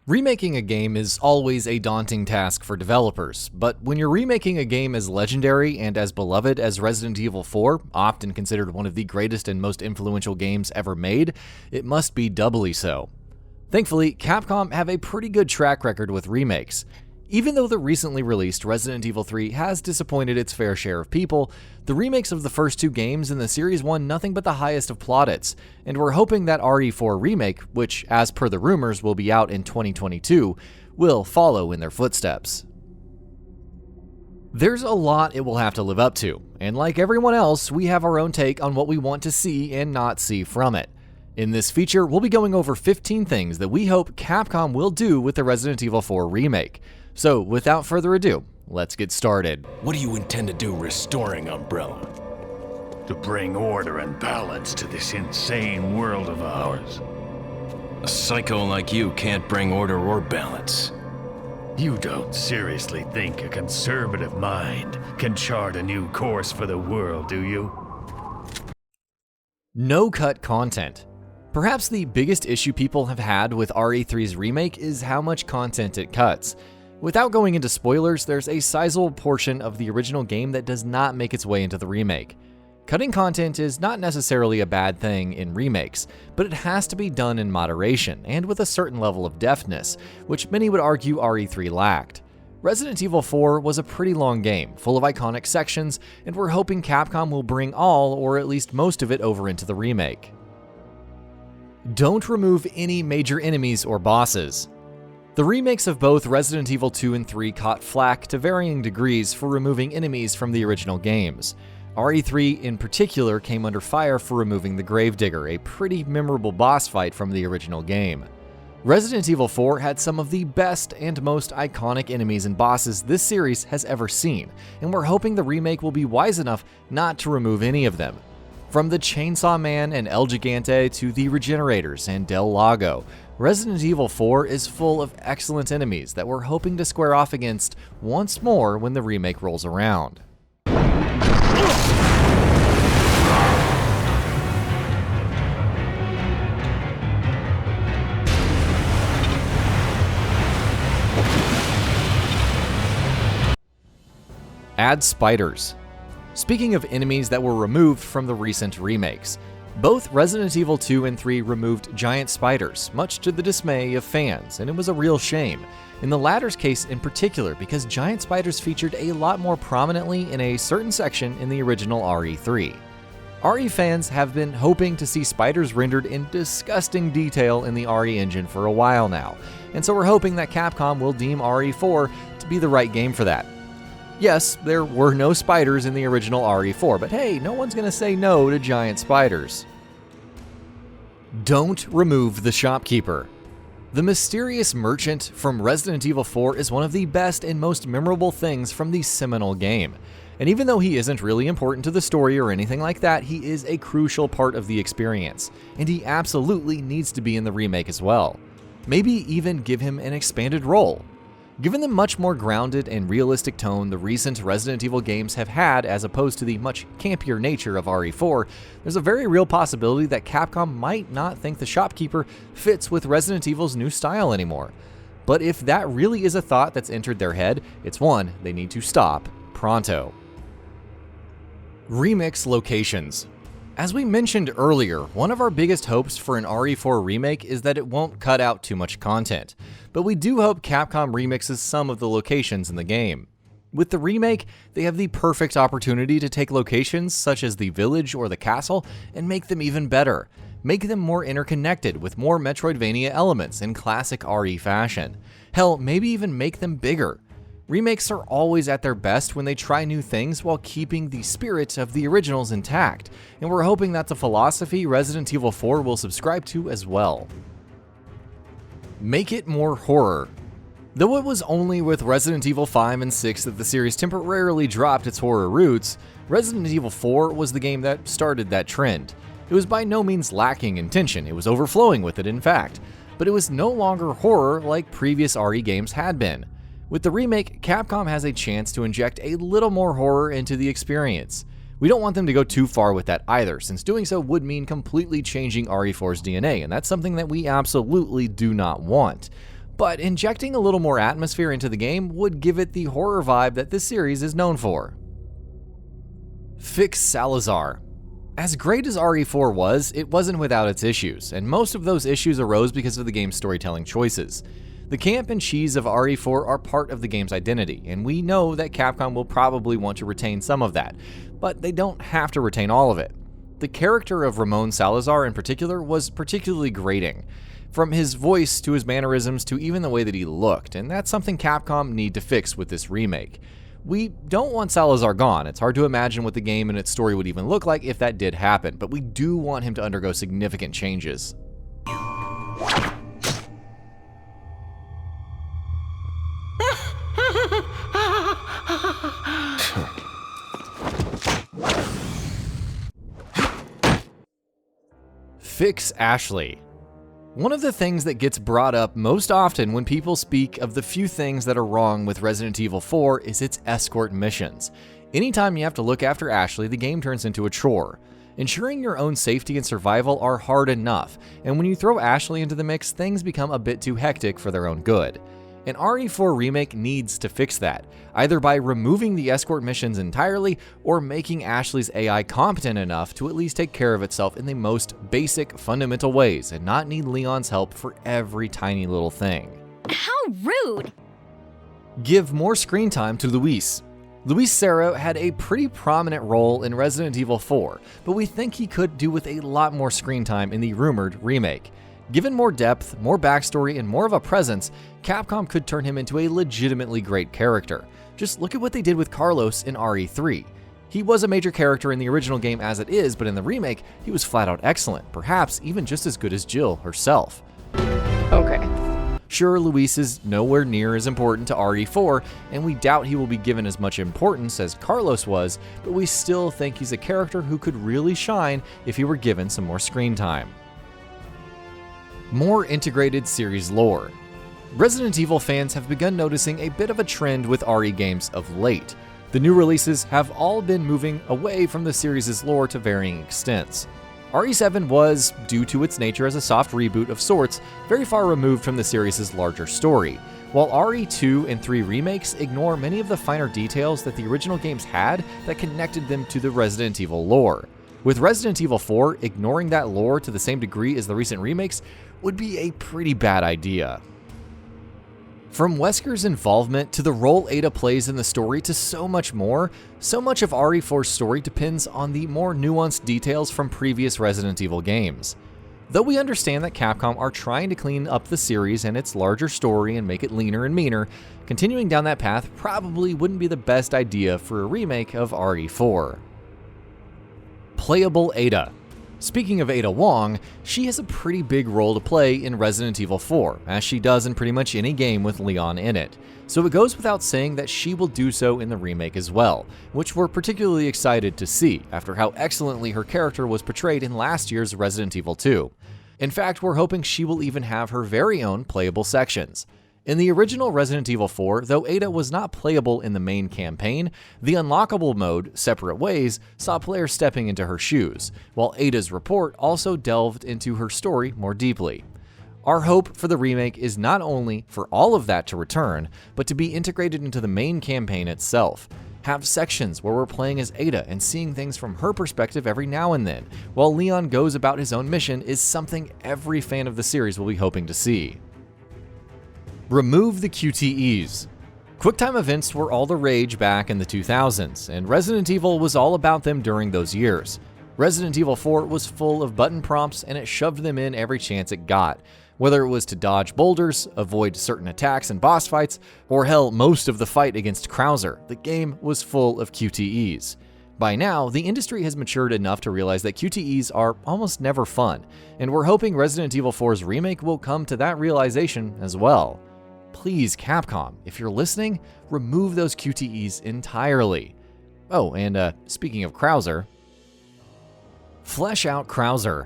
Remaking a game is always a daunting task for developers, but when you're remaking a game as legendary and as beloved as Resident Evil 4, often considered one of the greatest and most influential games ever made, it must be doubly so. Thankfully, Capcom have a pretty good track record with remakes. Even though the recently released Resident Evil 3 has disappointed its fair share of people, the remakes of the first two games in the series won nothing but the highest of plaudits, and we're hoping that RE4 Remake, which as per the rumors will be out in 2022, will follow in their footsteps. There's a lot it will have to live up to, and like everyone else, we have our own take on what we want to see and not see from it. In this feature, we'll be going over 15 things that we hope Capcom will do with the Resident Evil 4 remake. So, without further ado, let's get started. What do you intend to do restoring Umbrella? To bring order and balance to this insane world of ours. A psycho like you can't bring order or balance. You don't seriously think a conservative mind can chart a new course for the world, do you? No-cut content. Perhaps the biggest issue people have had with RE3's remake is how much content it cuts. Without going into spoilers, there's a sizable portion of the original game that does not make its way into the remake. Cutting content is not necessarily a bad thing in remakes, but it has to be done in moderation and with a certain level of deftness, which many would argue RE3 lacked. Resident Evil 4 was a pretty long game, full of iconic sections, and we're hoping Capcom will bring all, or at least most of it, over into the remake. Don't remove any major enemies or bosses. The remakes of both Resident Evil 2 and 3 caught flack to varying degrees for removing enemies from the original games. RE3 in particular came under fire for removing the Gravedigger, a pretty memorable boss fight from the original game. Resident Evil 4 had some of the best and most iconic enemies and bosses this series has ever seen, and we're hoping the remake will be wise enough not to remove any of them. From the Chainsaw Man and El Gigante to the Regenerators and Del Lago, Resident Evil 4 is full of excellent enemies that we're hoping to square off against once more when the remake rolls around. Add spiders. Speaking of enemies that were removed from the recent remakes, both Resident Evil 2 and 3 removed giant spiders, much to the dismay of fans, and it was a real shame. In the latter's case in particular, because giant spiders featured a lot more prominently in a certain section in the original RE3. RE fans have been hoping to see spiders rendered in disgusting detail in the RE engine for a while now, and so we're hoping that Capcom will deem RE4 to be the right game for that. Yes, there were no spiders in the original RE4, but hey, no one's gonna say no to giant spiders. Don't remove the shopkeeper. The mysterious merchant from Resident Evil 4 is one of the best and most memorable things from the seminal game. And even though he isn't really important to the story or anything like that, he is a crucial part of the experience, and he absolutely needs to be in the remake as well. Maybe even give him an expanded role. Given the much more grounded and realistic tone the recent Resident Evil games have had as opposed to the much campier nature of RE4, there's a very real possibility that Capcom might not think the shopkeeper fits with Resident Evil's new style anymore. But if that really is a thought that's entered their head, it's one they need to stop pronto. Remix locations. As we mentioned earlier, one of our biggest hopes for an RE4 remake is that it won't cut out too much content, but we do hope Capcom remixes some of the locations in the game. With the remake, they have the perfect opportunity to take locations such as the village or the castle and make them even better. Make them more interconnected with more Metroidvania elements in classic RE fashion. Hell, maybe even make them bigger. Remakes are always at their best when they try new things while keeping the spirit of the originals intact, and we're hoping that's a philosophy Resident Evil 4 will subscribe to as well. Make it more horror. Though it was only with Resident Evil 5 and 6 that the series temporarily dropped its horror roots, Resident Evil 4 was the game that started that trend. It was by no means lacking in tension, it was overflowing with it in fact, but it was no longer horror like previous RE games had been. With the remake, Capcom has a chance to inject a little more horror into the experience. We don't want them to go too far with that either, since doing so would mean completely changing RE4's DNA, and that's something that we absolutely do not want. but injecting a little more atmosphere into the game would give it the horror vibe that this series is known for. Fix SALAZAR. As great as RE4 was, it wasn't without its issues, and most of those issues arose because of the game's storytelling choices. The camp and cheese of RE4 are part of the game's identity, and we know that Capcom will probably want to retain some of that, but they don't have to retain all of it. The character of Ramon Salazar in particular was particularly grating, from his voice to his mannerisms to even the way that he looked, and that's something Capcom need to fix with this remake. We don't want Salazar gone. It's hard to imagine what the game and its story would even look like if that did happen, but we do want him to undergo significant changes. Fix Ashley. One of the things that gets brought up most often when people speak of the few things that are wrong with Resident Evil 4 is its escort missions. Anytime you have to look after Ashley, the game turns into a chore. Ensuring your own safety and survival are hard enough, and when you throw Ashley into the mix, things become a bit too hectic for their own good. An RE4 remake needs to fix that, either by removing the escort missions entirely or making Ashley's AI competent enough to at least take care of itself in the most basic, fundamental ways and not need Leon's help for every tiny little thing. How rude! Give more screen time to Luis. Luis Serra had a pretty prominent role in Resident Evil 4, but we think he could do with a lot more screen time in the rumored remake. Given more depth, more backstory, and more of a presence, Capcom could turn him into a legitimately great character. Just look at what they did with Carlos in RE3. He was a major character in the original game as it is, but in the remake, he was flat out excellent, perhaps even just as good as Jill herself. Okay. Sure, Luis is nowhere near as important to RE4, and we doubt he will be given as much importance as Carlos was, but we still think he's a character who could really shine if he were given some more screen time. More integrated series lore. Resident Evil fans have begun noticing a bit of a trend with RE games of late. The new releases have all been moving away from the series' lore to varying extents. RE7 was, due to its nature as a soft reboot of sorts, very far removed from the series' larger story, while RE2 and 3 remakes ignore many of the finer details that the original games had that connected them to the Resident Evil lore. With Resident Evil 4, ignoring that lore to the same degree as the recent remakes would be a pretty bad idea. From Wesker's involvement to the role Ada plays in the story to so much more, so much of RE4's story depends on the more nuanced details from previous Resident Evil games. Though we understand that Capcom are trying to clean up the series and its larger story and make it leaner and meaner, continuing down that path probably wouldn't be the best idea for a remake of RE4. Playable Ada. Speaking of Ada Wong, she has a pretty big role to play in Resident Evil 4, as she does in pretty much any game with Leon in it. So it goes without saying that she will do so in the remake as well, which we're particularly excited to see after how excellently her character was portrayed in last year's Resident Evil 2. In fact, we're hoping she will even have her very own playable sections. In the original Resident Evil 4, though Ada was not playable in the main campaign, the unlockable mode, Separate Ways, saw players stepping into her shoes, while Ada's report also delved into her story more deeply. Our hope for the remake is not only for all of that to return, but to be integrated into the main campaign itself. Have sections where we're playing as Ada and seeing things from her perspective every now and then, while Leon goes about his own mission is something every fan of the series will be hoping to see. Remove the QTEs. QuickTime events were all the rage back in the 2000s, and Resident Evil was all about them during those years. Resident Evil 4 was full of button prompts, and it shoved them in every chance it got. Whether it was to dodge boulders, avoid certain attacks and boss fights, or hell, most of the fight against KRAUSER, the game was full of QTEs. By now, the industry has matured enough to realize that QTEs are almost never fun, and we're hoping Resident Evil 4's remake will come to that realization as well. Please, Capcom, if you're listening, remove those QTEs entirely. Oh, and speaking of KRAUSER, flesh out KRAUSER.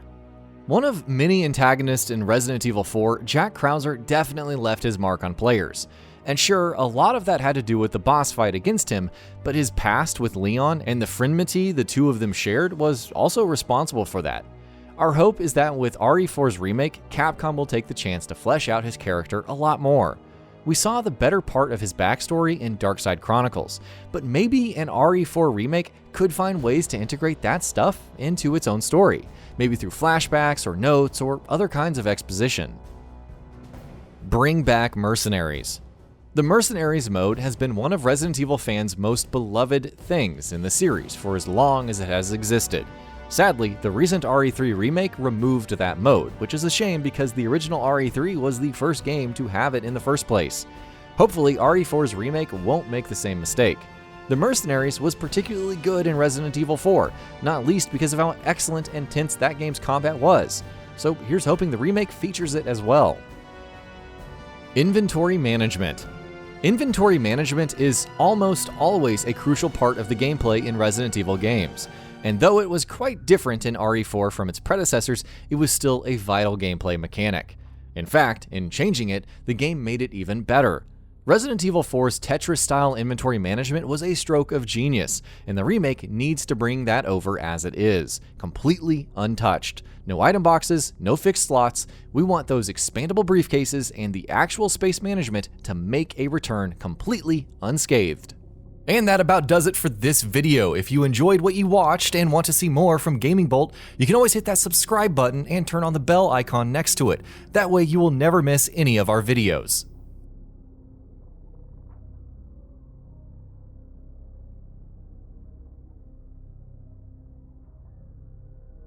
One of many antagonists in Resident Evil 4, Jack KRAUSER definitely left his mark on players. And sure, a lot of that had to do with the boss fight against him, but his past with Leon and the friendmity the two of them shared was also responsible for that. Our hope is that with RE4's remake, Capcom will take the chance to flesh out his character a lot more. We saw the better part of his backstory in Darkside Chronicles, but maybe an RE4 remake could find ways to integrate that stuff into its own story, maybe through flashbacks or notes or other kinds of exposition. Bring back Mercenaries. The Mercenaries mode has been one of Resident Evil fans' most beloved things in the series for as long as it has existed. Sadly, the recent RE3 remake removed that mode, which is a shame because the original RE3 was the first game to have it in the first place. Hopefully, RE4's remake won't make the same mistake. The Mercenaries was particularly good in Resident Evil 4, not least because of how excellent and tense that game's combat was. So here's hoping the remake features it as well. Inventory management. Inventory management is almost always a crucial part of the gameplay in Resident Evil games. And though it was quite different in RE4 from its predecessors, it was still a vital gameplay mechanic. In fact, in changing it, the game made it even better. Resident Evil 4's Tetris-style inventory management was a stroke of genius, and the remake needs to bring that over as it is, completely untouched. No item boxes, no fixed slots. We want those expandable briefcases and the actual space management to make a return completely unscathed. And that about does it for this video. If you enjoyed what you watched and want to see more from Gaming Bolt, you can always hit that subscribe button and turn on the bell icon next to it. That way you will never miss any of our videos.